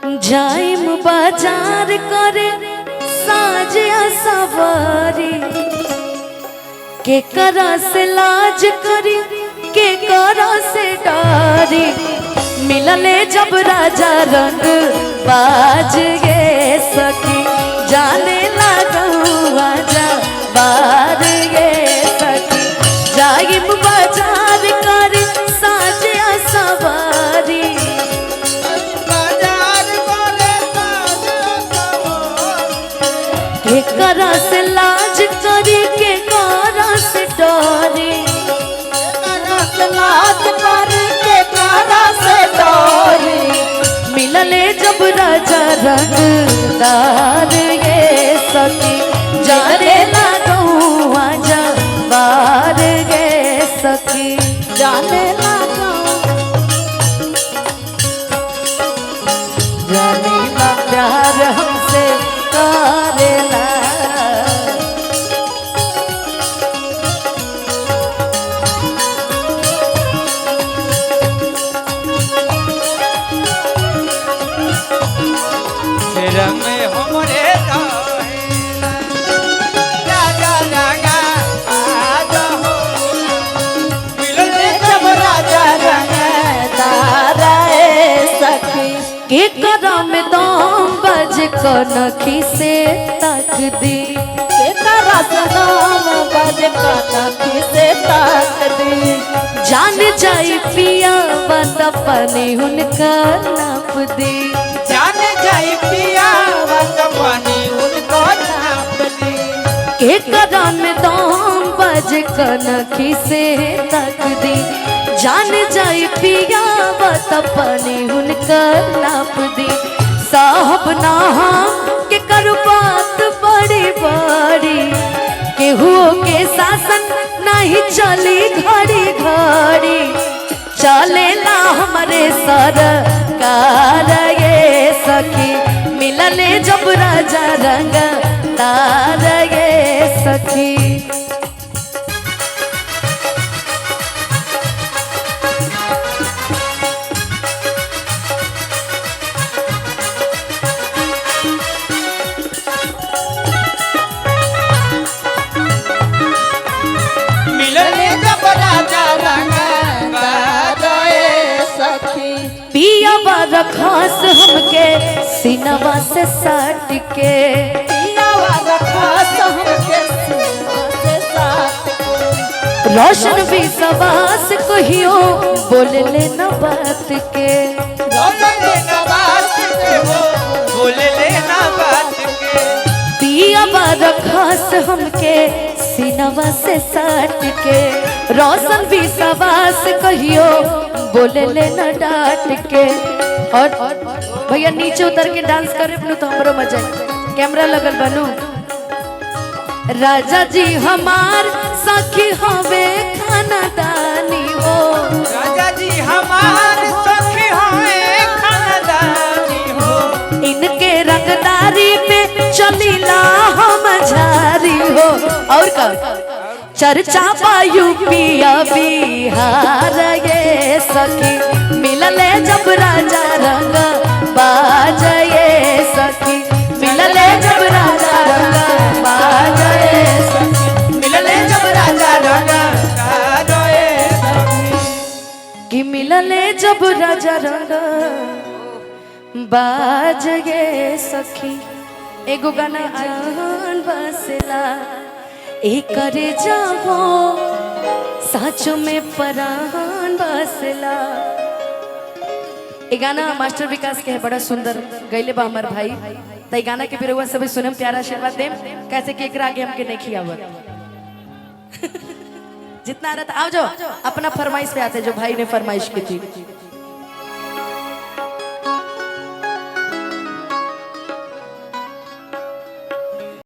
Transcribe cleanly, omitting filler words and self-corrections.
जाइम बाजार करे साजिया सवारी के करा से लाज करी के करा से डारी मिलले जब राजा रंग बाज गे सखी जाने लागू आजा बार गे सखी जाइम बाजार करे साजिया सवारी के करा से लाज करी के करा से डरी लाज करी के करा से डरी मिलले जब राजा रंगदार ये सखी जाने लागू आजा बार गे सखी जाने लगा जाने ना प्यार हमसे करेला रंग हमरे राजा रागा आजा हो मिलले जब राजा रंगदार सखी के करा में दाम बज कनखी से तक दी के करा से नाम बज कनखी से ताक दी जान जाई पिया बत अपने उनका नाप दी जान जाई पिया पानी उनको नाप दी के करा में दाम बज कनखी से तक दी जान जाई पिया बत अपने उनका नाप दी साहब ना के कर बात बड़ी बड़ी केहू के शासन नहीं चली घड़ी घड़ी चलेला हमारे सरकार ये सखी मिलले जब राजा रंग तार ये सखी मिलले जब राजा रंगदार सखी पिया बार खास हमके सिनवा से सट के पियावा खास हमके सीना से साथ रोशन भी सवास कहियो बोल ले न बात के बोले लेना बात के पिया बार खास हमके सिनवा से सट के रोशन भी सवास कहियो बोले ले न डांट के और भैया नीचे उतर के डांस करे अपनू तो हमरो मजा आई। कैमरा लगल बनू राजा जी हमार सखी हवे खानदानी हो राजा जी हमारे सखी होए खानदानी हो इनके रंगदारी पे चलीला हम झारी हो और का चर्चा पायु पिया बिहार ये सखी मिलले जब राजा रंग बाज ये सखी मिलले जब राजा रंग बाज ये सखी मिलले जब राजा रंग कि मिलले जब राजा रंग बाज ये सखी एगो गाना जान बसला एक करे जाओ साचो में परान बसला ए गाना मास्टर विकास के है बड़ा सुंदर गईले बा हमार भाई तई गाना के बिरवा सब सुने प्यारा आशीर्वाद देम कैसे के एकरा आगे हमके नहीं खियावत जितना आ रहा था आओ जाओ अपना फरमाइश पे आते जो भाई ने फरमाइश की थी।